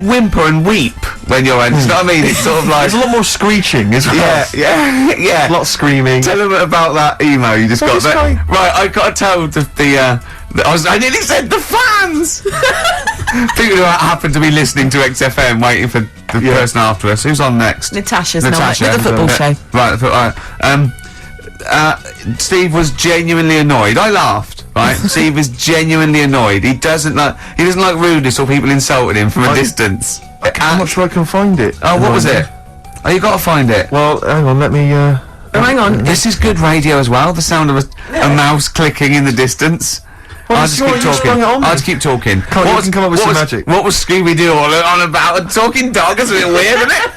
whimper and weep when you're on. You know what I mean? It's sort of like... There's a lot more screeching as well. Yeah. A lot of screaming. Tell them about that email you just got. Right, I got to tell I nearly said the fans! People who happen to be listening to XFM waiting for the person after us. Who's on next? Natasha. With the football show. Right, Steve was genuinely annoyed. I laughed, right? Steve was genuinely annoyed. He doesn't like rudeness or people insulting him from a distance. I'm not sure I can find it. Oh, what was it? Oh, you got to find it. Well, hang on, let me, Oh, hang on. This is good radio as well, the sound of a mouse clicking in the distance. I'll just keep talking. I'll just keep talking. You can come up with some magic. What was Scooby-Doo on about? A talking dog? That's a bit weird, isn't it?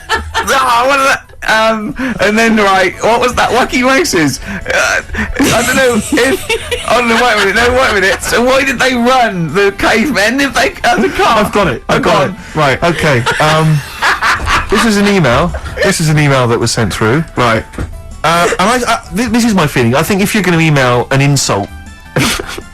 And then, right, what was that? Wacky Races? I don't know if... wait a minute. So why did they run, the cavemen, if they... the car? I've got it. Right, okay. This is an email. This is an email that was sent through. Right. This is my feeling. I think if you're going to email an insult,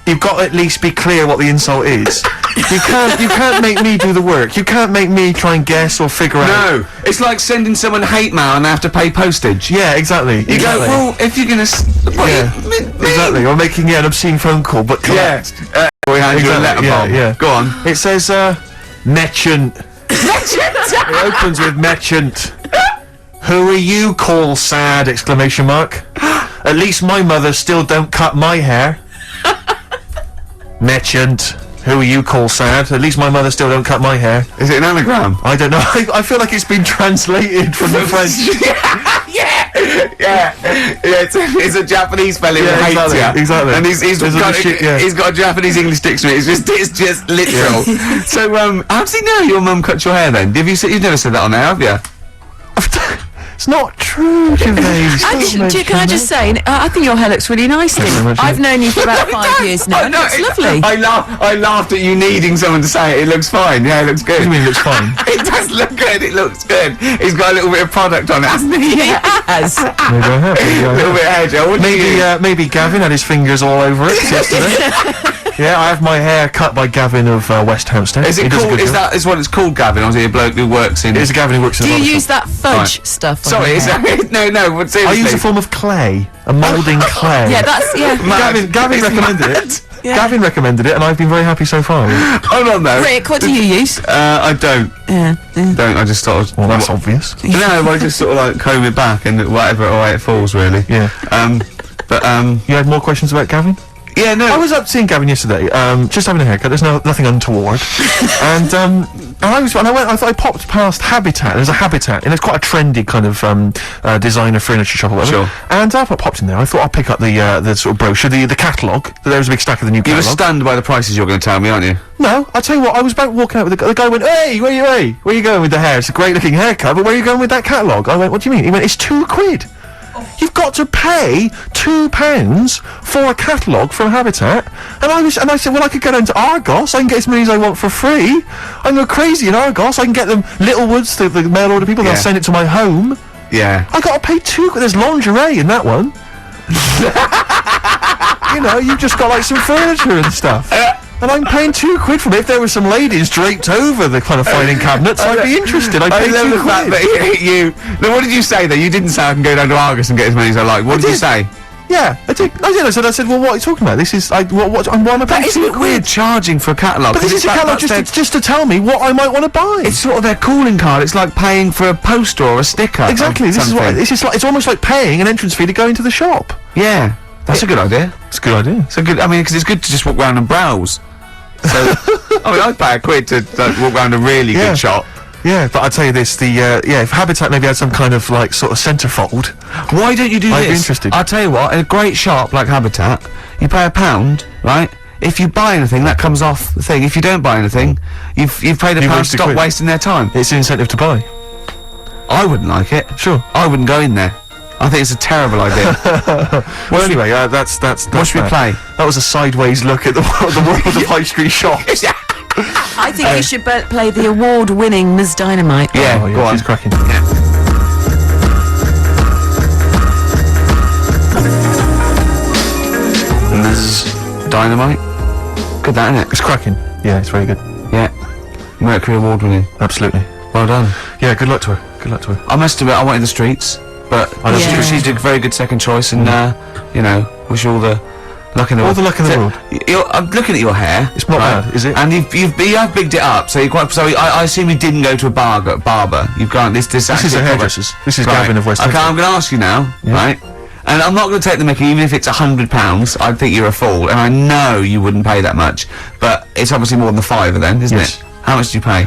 you've got to at least be clear what the insult is. You can't make me do the work. You can't make me try and guess or figure out. No, it's like sending someone hate mail and they have to pay postage. Yeah, exactly. You go, well, if you're gonna... exactly. Or making an obscene phone call, but correct. We hand you a letter bomb. Yeah. Go on. It says, Merchant. It opens with Merchant. Who are you, call sad! Exclamation mark. At least my mother still don't cut my hair. Merchant. Who are you, call sad? At least my mother still don't cut my hair. Is it an anagram? I don't know. I feel like it's been translated from the French. It's a Japanese spelling of hate ya. Exactly. And he's got a Japanese English dictionary. It's just literal. Yeah. So, how does he know your mum cut your hair then? You've never said that on there, have you? It's not true, Gervais. Can I just say, I think your hair looks really nice, Steve. I've known you for about 5 years now, and it's lovely. I laughed at you needing someone to say it. It looks fine. Yeah, it looks good. What do you mean it looks fine? It does look good. It looks good. He's got a little bit of product on it, hasn't he? Yeah, he has. Maybe I have. A little bit of hair gel. Maybe Gavin had his fingers all over it yesterday. Yeah, I have my hair cut by Gavin of West Hampstead. Is it called? Is what it's called, Gavin? Or is he a bloke who works in? It is a Gavin who works in. Do you use that fudge stuff? Sorry, no. But seriously, I use a form of clay, a moulding clay. Yeah, that's Gavin recommended it. Yeah. Gavin recommended it, and I've been very happy so far. Hold on, though. Rick, what do you use? I don't. Yeah. Don't. I just sort of. Well, that's obvious. No, I just sort of like comb it back and whatever way it falls, really. Yeah. You had more questions about Gavin? Yeah, no. I was up seeing Gavin yesterday, just having a haircut. There's nothing untoward. and I thought I popped past Habitat. There's a Habitat, and it's quite a trendy kind of designer furniture shop or whatever. Sure. And I popped in there. I thought I'd pick up the sort of brochure, the catalogue. There was a big stack of the new catalogue. You were stunned by the prices you're going to tell me, aren't you? No, I'll tell you what, I was about walking out with the guy went, hey, where are you going with the hair? It's a great looking haircut, but where are you going with that catalogue? I went, what do you mean? He went, it's £2. You've got to pay £2 for a catalogue from Habitat, and I said, well, I could go down to Argos. I can get as many as I want for free. I go crazy in Argos. I can get them Littlewoods, the mail order people. They'll send it to my home. Yeah. I got to pay There's lingerie in that one. You know, you've just got like some furniture and stuff. And I'm paying £2 for it. If there were some ladies draped over the kind of filing cabinets, I'd be interested. I'd pay £2. The fact that you. No, what did you say though? You didn't say I can go down to Argos and get as many as I like. What did you say? Yeah, I did. I said, well, what are you talking about? This is what I'm one about. That isn't it weird charging for a catalogue? But this is a catalogue just to tell me what I might want to buy. It's sort of their calling card. It's like paying for a poster or a sticker. Exactly. It's almost like paying an entrance fee to go into the shop. Yeah, that's a good idea. It's a good idea. Because it's good to just walk around and browse. So, I'd pay £1 to walk around a really good shop. Yeah, but I'll tell you this, if Habitat maybe had some kind of, like, sort of centrefold... Why don't you do this? I'd be interested. I'll tell you what, in a great shop like Habitat, you pay £1, right? If you buy anything, that comes off the thing. If you don't buy anything, you've paid £1 to stop wasting their time. It's an incentive to buy. I wouldn't like it. Sure. I wouldn't go in there. I think it's a terrible idea. Well, anyway, that's what should we play? That was a sideways look at the world of high street shops. I think you should play the award-winning Ms. Dynamite. Yeah, go on. She's cracking. Yeah. Ms. Dynamite? Good, that, isn't it? It's cracking. Yeah, it's very good. Yeah. Mercury Award winning. Absolutely. Well done. Yeah, good luck to her. Good luck to her. I must admit, I wanted the Streets, but Yeah. she's a very good second choice, and you know, wish you all the luck in the All world. the luck in the world. I'm looking at your hair. It's not bad, is it? And you have bigged it up, so you're quite. So I assume you didn't go to a barber. You've gone this This is a hairdresser's. This is Gavin of West Okay, Hampton. I'm going to ask you now, right? And I'm not going to take the mickey, even if it's £100. I'd think you're a fool, and I know you wouldn't pay that much. But it's obviously more than the £5 then, isn't Yes. it? How much do you pay?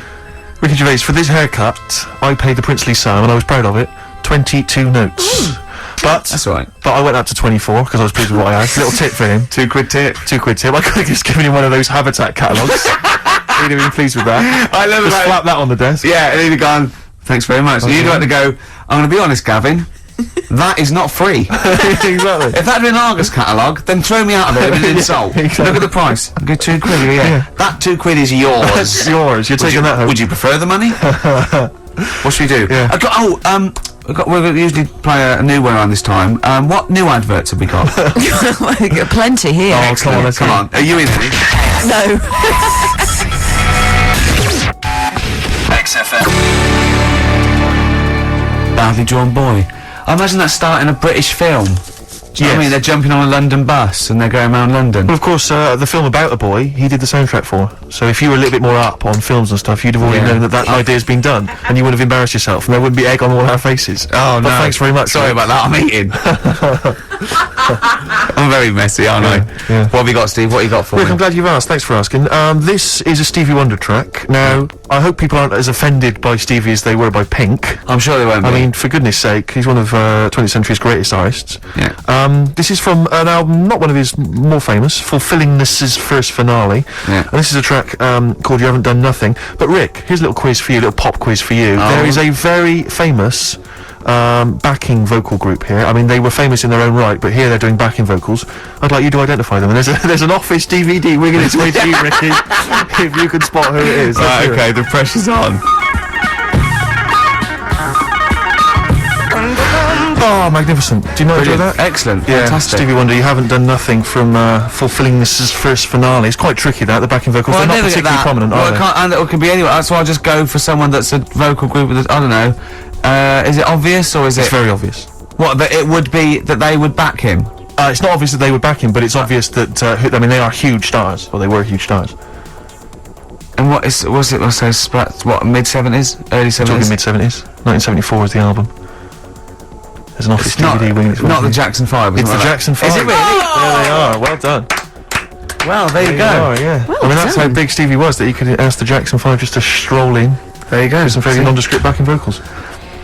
Ricky Gervais, for this haircut, I paid the princely sum, and I was proud of it, 22 notes. But That's all right. But I went up to 24 because I was pleased with what I had. Little tip for him. £2 tip. £2 tip. I could have just given him one of those Habitat catalogues. He'd have been pleased with that. I love Just that. slap that on the desk. Yeah, and he'd have gone, thanks very much. And you'd like to go, I'm going to be honest, Gavin, that is not free. Exactly. If that had been an Argus catalogue, then throw me out of it with an insult. exactly. Look at the price. Go £2, yeah. That £2 is yours. It's yours. You're taking that home. Would you prefer the money? What should we do? Yeah. We're usually play a new one around this time. What new adverts have we got? We've got plenty here. Oh, come on, let's Come go. on. Are you in any? No. XFM. Badly drawn boy. I imagine that's starting a British film. Do you know what I mean? They're jumping on a London bus and they're going around London. Well, of course, the film about a boy, he did the soundtrack for. So if you were a little bit more up on films and stuff, you'd have already known that idea's been done, and you wouldn't have embarrassed yourself, and there wouldn't be egg on all our faces. Oh, But thanks very much. Sorry about that, I'm eating. I'm very messy, aren't I? Yeah. What have you got, Steve? What have you got for Rick, me? I'm glad you've asked. Thanks for asking. This is a Stevie Wonder track. Now, I hope people aren't as offended by Stevie as they were by Pink. I'm sure they won't be. I mean, for goodness sake, he's one of 20th century's greatest artists. Yeah. This is from an album, not one of his more famous, Fulfillingness's first finale. Yeah. And this is a track called You Haven't Done Nothing. But Rick, here's a little quiz for you, a little pop quiz for you. Oh. There is a very famous backing vocal group here. I mean, they were famous in their own right, but here they're doing backing vocals. I'd like you to identify them. And there's an Office DVD winging its way to you, Ricky. If you can spot who it is. Let's Right, hear it. okay, the pressure's on. Oh, magnificent. Do you not enjoy Brilliant. that? Excellent. Yeah, Fantastic. Stevie Wonder, You Haven't Done Nothing from Fulfillingness's first finale. It's quite tricky, that, the backing vocals. Well, They're I not never get particularly that. prominent, well, are they? and it could be anyone. So I'll just go for someone that's a vocal group with, I don't know. Is it obvious or is It's it very obvious. what? That it would be that they would back him. It's not obvious that they would back him, but it's obvious that, I mean, they are huge stars. Well, they were huge stars. And what is was it? What's those? What mid-70s, early Talking 70s? mid-70s. 1974 is the album. There's an Office It's not, DVD winging its way not to the you. Jackson 5. It's the Jackson 5. Is it really? There they are. Well done. Well, there you They go. are, yeah. I mean, that's how done. big Stevie was, that he could ask the Jackson 5 just to stroll in There you go. with some fairly See? nondescript backing vocals.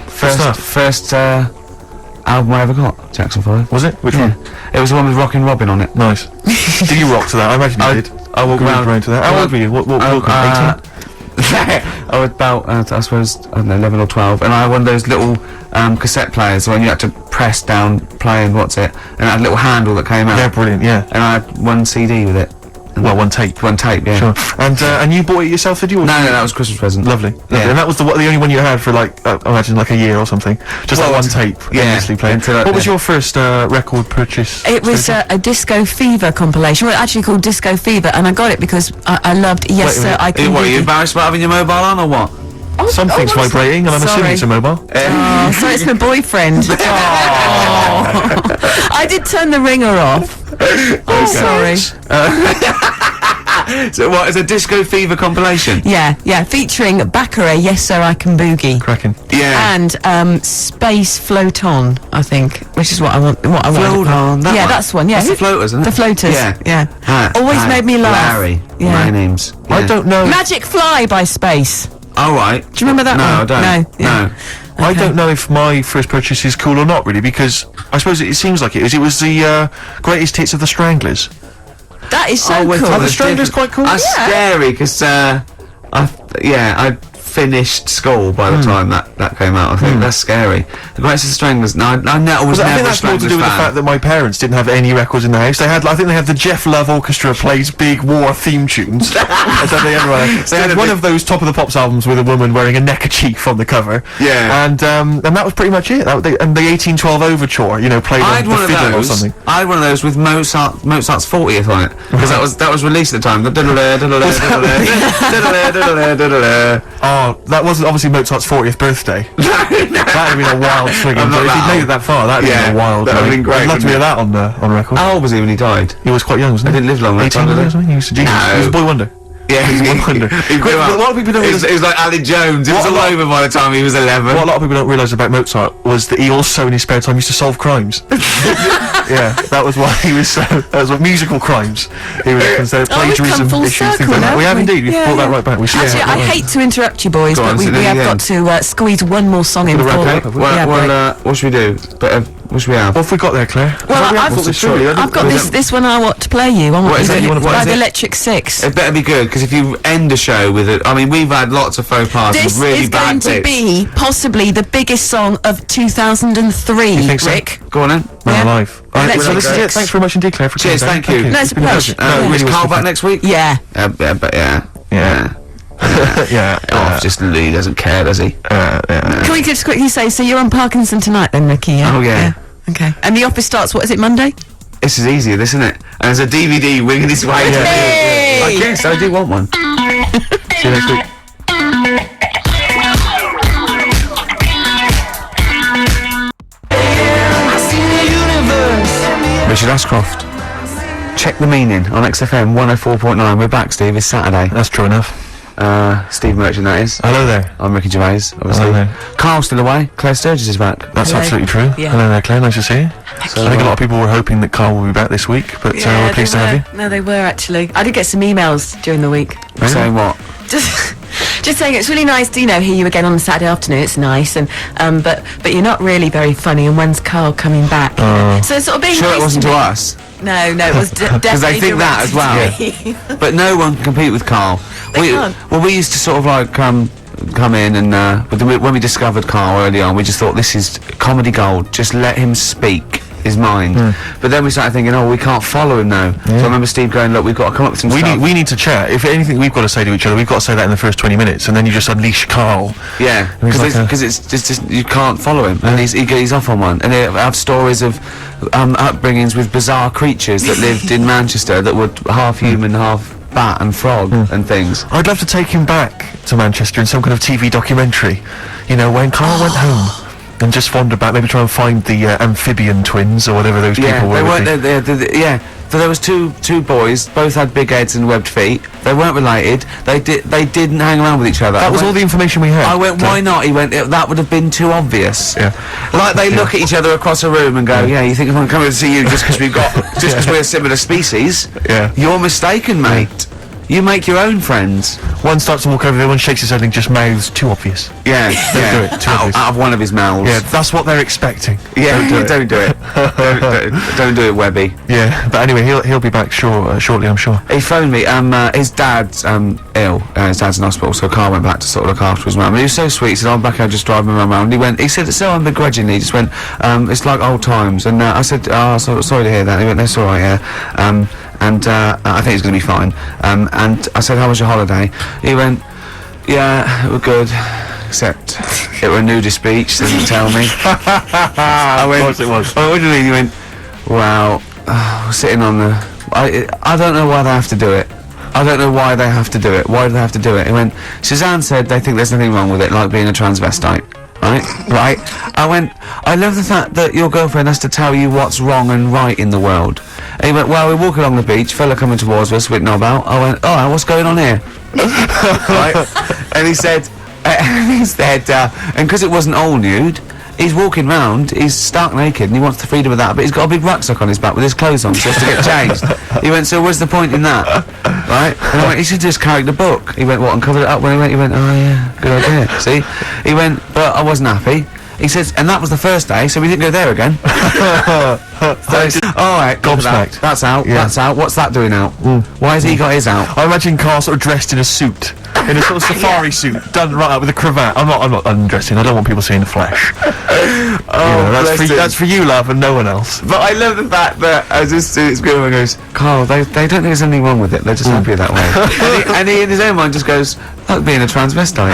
stuff. First album I ever got. Jackson 5. Was it? Which Yeah. one? It was the one with Rockin' Robin on it. Nice. Did you rock to that? I imagine you did. I walked Grooved around to that. How old were you? What welcome? 18? I was about, I suppose, I don't know, 11 or 12, and I had one of those little cassette players when you had to press down playing, and it had a little handle that came out. Yeah, brilliant, yeah. And I had one CD with it. Well, one tape. One tape, yeah. Sure. And you bought it yourself, did you? Or No, that was a Christmas present. Lovely. Yeah. And that was the only one you had for, like, I imagine, like a year or something. Just Well, that one tape. yeah, Endlessly playing. until I- What was your first record purchase? It was a Disco Fever compilation. Well, actually called Disco Fever, and I got it because I loved Yes Wait a Sir, minute. I Can What, are you Boogie. embarrassed about having your mobile on, or what? Something's what's vibrating, and I'm assuming Sorry. it's a mobile. Oh, so it's my boyfriend. Oh. I did turn the ringer off. Oh, sorry. So what, is a Disco Fever compilation? Yeah, featuring Baccarat, Yes Sir, I Can Boogie. Cracking. Yeah. And Space Float On, I think, which is what I want. Float On, that yeah, one? that's one. Yeah, That's the Floaters, isn't it? The Floaters. Yeah. Hi, Always made me laugh. Larry. Yeah. My name's. I don't know. Magic Fly by Space. All right. Do you remember that no, one? I don't. No, yeah. No. I don't know if my first purchase is cool or not, really, because I suppose it seems like it is. It was the greatest hits of the Stranglers. That is so Oh, cool. Are the Stranglers quite cool? That's Yeah. scary because I finished school by the time that came out. I think that's scary. The Greatest of the Stranglers. No, I was I never think a that's more to Stranglers do with the fan. fact that my parents didn't have any records in the house. They had, I think they had the Jeff Love Orchestra plays big war theme tunes. That's how they had one of those Top of the Pops albums with a woman wearing a neckerchief on the cover. Yeah. And that was pretty much it. And the 1812 Overture, you know, played I on had the one of fiddle or those. something. I had one of those with Mozart's 40th on it because that was released at the time. Oh, that wasn't obviously Mozart's 40th birthday. That'd have been a wild swing. I'm not If that he'd made old. it that far, that'd have been a wild. That'd have been great. I'd love to hear that on record. How old was he when he died? He was quite young, wasn't he? He didn't live long that 18 time, did or he? something. He was a genius. No. He was a boy wonder. Yeah, He was a boy wonder. he grew up. But a lot of people don't It realise. was like Ali Jones. It was What a all lot- over by the time he was 11. What a lot of people don't realise about Mozart was that he also in his spare time used to solve crimes. Yeah, that was why he was so. That was what musical crimes. He was considered Oh, we've come plagiarism full issues, things circle like that. now, We have haven't we? indeed. We've Yeah, brought that yeah. right back. We should. Actually, I hate to interrupt you, boys, Go on, but we sit down have again. got to squeeze one more song in the before. wrap up, have we? Yeah, break. what should we do? What should we have? What have we got there, Claire? Well, We I've- thought this through. I've got this one I want to play you. I want What is it? What by is the it? Electric Six. It better be good because if you end a show with it, I mean, we've had lots of faux pas This and really is going bad to bits. be possibly the biggest song of 2003, You think so? Rick. Go on then. Man Yeah. alive. All right, Let's so this is go. it. Thanks very much indeed, Claire, for Cheers, coming down. thank you. No, it's a been pleasure. really Is was Carl good back fun. next week? Yeah. But yeah. Yeah. Oh, just Lee doesn't care, does he? Yeah. Can we just quickly say, so you're on Parkinson tonight then, Ricky? Yeah? Oh, yeah. Okay. And the office starts, what is it, Monday? This is easier, this, isn't it? And there's a DVD winging its way. Hey! I guess I do want one. See you next week. Richard Ashcroft. Check the meaning on XFM 104.9. We're back, Steve. It's Saturday. That's true enough. Steve Merchant, that is. Hello there. I'm Ricky Gervais, obviously. Hello there. Carl's still away. Claire Sturgis is back. That's Hello. absolutely true. Yeah. Hello there, Claire. Nice to see you. I think a lot of people were hoping that Carl will be back this week, but we're pleased to have you. No, they were actually. I did get some emails during the week. Saying what? Just saying it's really nice to hear you again on a Saturday afternoon. It's nice, and but you're not really very funny. And when's Carl coming back? So it's sort of being Sure, nice it wasn't to me. us. No, it was definitely Because they think that as well. directed to me. But no one can compete with Carl. They can't. Well, we used to sort of like come in and when we discovered Carl early on, we just thought this is comedy gold. Just let him speak his mind. But then we started thinking, oh, we can't follow him now. So I remember Steve going, look, we've got to come up with some stuff. We need to chat. If anything we've got to say to each other, we've got to say that in the first 20 minutes, and then you just unleash Carl. Yeah, he's like because it's just you can't follow him, and he's off on one. And they have stories of upbringings with bizarre creatures that lived in Manchester that were half human, half bat and frog and things. I'd love to take him back to Manchester in some kind of TV documentary. You know, when Carl went home. And just wander back, maybe try and find the amphibian twins or whatever those Yeah, people were. they with weren't. the- Yeah, so there was two boys, both had big heads and webbed feet. They weren't related. They didn't hang around with each other. That was all the information we had. I went, why not? He went, that would have been too obvious. Yeah. Like they look at each other across a room and go, yeah, you think I'm coming to see you just because we're a similar species? Yeah. You're mistaken, mate. You make your own friends. One starts to walk over there, one shakes his head and just mouths too obvious. Yeah, do it, too obvious. out of one of his mouths. Yeah, that's what they're expecting. Yeah, don't do it. Don't do it, Webby. Yeah, but anyway, he'll be back shortly, I'm sure. He phoned me. His dad's ill. His dad's in hospital, so Carl went back to sort of look after his mum. And he was so sweet. He said, "I'm back. I'll just drive my mum around." He said, so unbegrudgingly. He just went, "It's like old times." And I said, "Oh, sorry to hear that." He went, "That's all right, yeah." I think he's going to be fine. And I said, "How was your holiday?" He went, "Yeah, it was good, except it were a nudist beach. Didn't tell me." I went, Of course it was. "Oh, what do you mean?" He went, "Well, sitting on the. I don't know why they have to do it. I don't know why they have to do it. Why do they have to do it?" He went, "Suzanne said they think there's nothing wrong with it, like being a transvestite." Right. I went, "I love the fact that your girlfriend has to tell you what's wrong and right in the world." And he went, "Well, we're walking along the beach, fella coming towards us with knob out." I went, "Oh, what's going on here?" Right. And he said, and because it wasn't all nude, he's walking round, he's stark naked, and he wants the freedom of that, but he's got a big rucksack on his back with his clothes on, so he has to get changed. He went, "So what's the point in that?" Right? And I went, "You should just carry the book." He went, "What, and cover it up?" When he went, "Oh yeah, good idea." See? He went, "But I wasn't happy." He says, and that was the first day, so we didn't go there again. So, alright, Gobsmacked. that's out, Yeah. that's out. What's that doing out? Why has he got his out? I imagine Carl sort of dressed in a suit in a sort of safari suit, done right up with a cravat. I'm not undressing. I don't want people seeing the flesh. That's for you, love, and no one else. But I love the fact that as this it's good and goes, Carl, they don't think there's anything wrong with it. They're just happy that way. and he in his own mind just goes, like being a transvestite.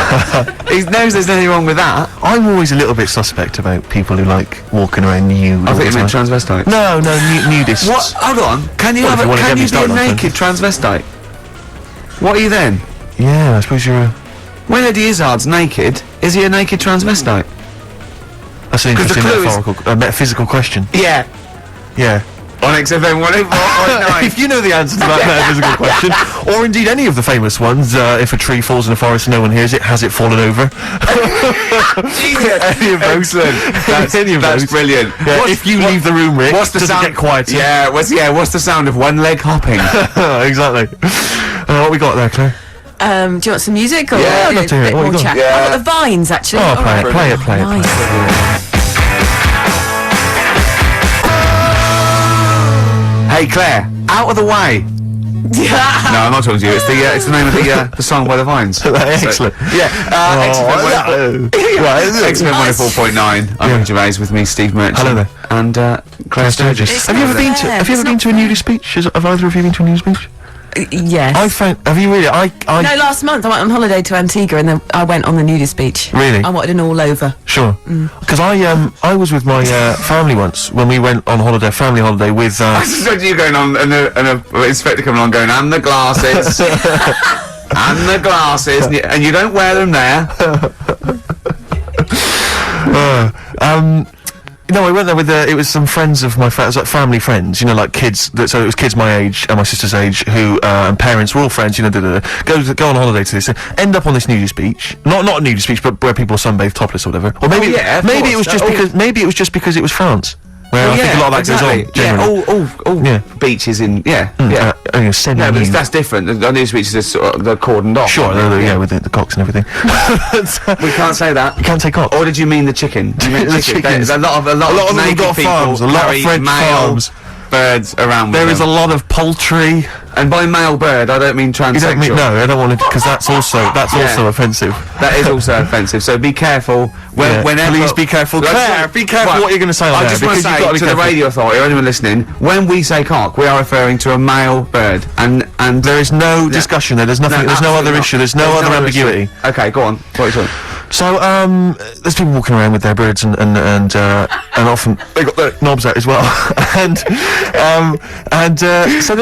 He knows there's nothing wrong with that. I'm always a little bit suspect about people who like walking around nude. I think you meant transvestite. No, nudists. What? Hold on. Can you can you be a naked transvestite? What are you then? Yeah, I suppose you're a... When Eddie Izzard's naked, is he a naked transvestite? That's an interesting metaphysical question. Yeah. Yeah. On XFM 104.9. If you know the answer to that metaphysical question, or indeed any of the famous ones, if a tree falls in a forest and no one hears it, has it fallen over? Any of those. Excellent. That's brilliant. Yeah, if you leave the room, Rick, what's the does sound? it get quieter? Yeah, what's the sound of one leg hopping? Exactly. What we got there, Claire? Do you want some music or Yeah, I'd love to hear it. a What bit you more got? chat? Yeah. I've got the Vines actually. Oh, All play right. it, play it, play it. Nice. Hey Claire, out of the way. No, I'm not talking to you. It's the name of the song by the Vines. Excellent. XFM Right, 104.9. I'm Rick Gervais with me, Steve Merchant. Hello there. And Claire Sturgis. It's Have you ever not been to? fair. Have you ever It's been not to a nudist speech? Have either of you been to a nudist speech? Yes. Have you really? No, last month I went on holiday to Antigua and then I went on the nudist beach. Really? I wanted an all over. Sure. Because I was with my family once when we went on holiday, family holiday with. I just you going on and a inspector coming on going, and the glasses. And the glasses. And you don't wear them there. No, I went there with it was some friends of my friends, like family friends, you know, like kids. So it was kids my age and my sister's age who and parents were all friends, you know. Go on holiday to this, end up on this nudist beach, not a nudist beach, but where people sunbathe topless or whatever. Or maybe it was just because it was France. Where I think a lot of that goes on generally. All beaches in semi-nude. but that's different. The nudist beaches are sort of, they're cordoned off. Sure, with the cocks and everything. We can't say that. You can't say cock. Or did you mean the chicken? You meant The chicken. chickens. There's a lot of them have naked got people farms, a lot of carry French male farms. birds around with There is a them. lot of poultry. And by male bird, I don't mean transsexual. You don't mean I don't want to, because that's also offensive. That is also offensive. So be careful. Whenever, please be careful. Claire, be careful what you're going to say on I there. just want to say to the radio authority or anyone listening, when we say cock, we are referring to a male bird, and there is no discussion there. There's nothing. There's no other issue. There's no other ambiguity. Okay, go on. What are you talking? So there's people walking around with their birds and often they got their knobs out as well. So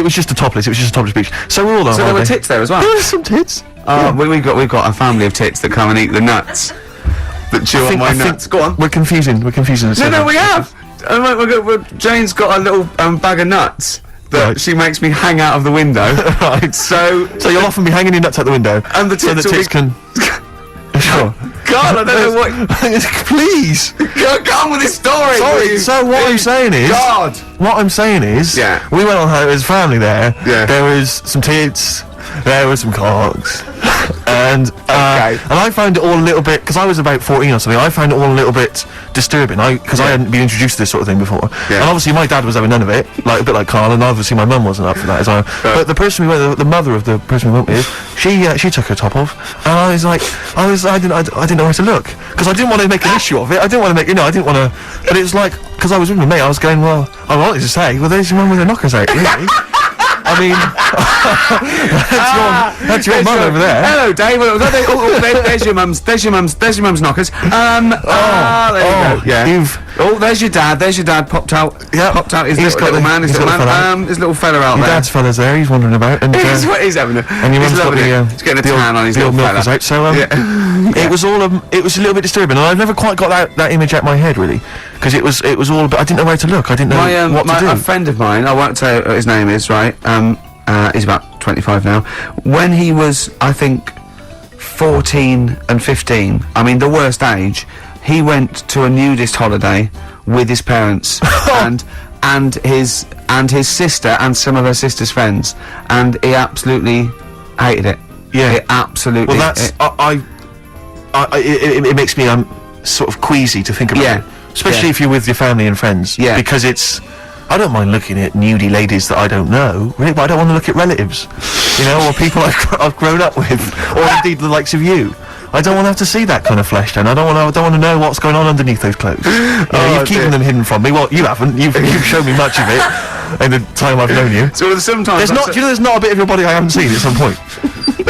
it was just a topless. It was just a topless beach. So we're all on. So there were tits there as well. There were some tits. We've got a family of tits that come and eat the nuts. That chew on my nuts. Go on. We're confusing. No, we have. Jane's got a little bag of nuts that she makes me hang out of the window. Right. So you'll often be hanging your nuts out the window, and the tits can. Sure. God, I don't know what. Please. Go on with this story. Sorry. So what I'm saying is. God. What I'm saying is. Yeah. We went on holiday as a family there. Yeah. There was some tits. There were some cocks. And I found it all a little bit, because I was about 14 or something, I found it all a little bit disturbing, because I hadn't been introduced to this sort of thing before. Yeah. And obviously my dad was having none of it, like a bit like Carl, and obviously my mum wasn't up for that as well. But the person we went, the mother of the person we went with, she took her top off, and I didn't know where to look, because I didn't want to make an issue of it. I didn't want to but it was like, because I was with my mate, I was going, well, I wanted to say, well, there's your mum with her knockers out, really. I mean, that's your mum over there. Hello, Dave. There's your mum's. There's your mum's knockers. There you go. Yeah. There's your dad. There's your dad popped out. Yeah. Popped out. His little man. His little fella out there. Your dad's fella's there. He's wandering about. And he's having a. And your mum's got he's getting a tan on his little fella. Out. So it was all. It was a little bit disturbing, and I've never quite got that image out of my head really, because it was all. But I didn't know where to look. I didn't know what to do. A friend of mine. I won't say what his name is. Right. He's about 25 now. When he was, I think, 14 and 15, I mean the worst age, he went to a nudist holiday with his parents and his sister and some of her sister's friends, and he absolutely hated it. Yeah, he absolutely. Well, that's it makes me sort of queasy to think about it, especially if you're with your family and friends. Yeah, because it's. I don't mind looking at nudie ladies that I don't know, really, but I don't want to look at relatives, you know, or people I've grown up with, or indeed the likes of you. I don't want to have to see that kind of flesh tone. I don't want to know what's going on underneath those clothes. You know, you've keeping them hidden from me. Well, you haven't. You've shown me much of it in the time I've known you. So sometimes there's not a bit of your body I haven't seen at some point.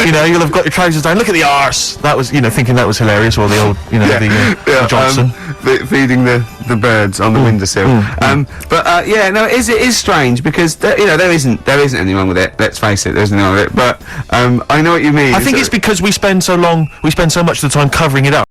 You know, you'll have got your trousers down. Look at the arse. That was, you know, thinking that was hilarious. Or the old, you know, the Johnson feeding the birds on the windowsill. But yeah, no, it is strange because you know there isn't anything wrong with it. Let's face it, there isn't anything wrong with it. But I know what you mean. I think it's because we spend so much of the time covering it up.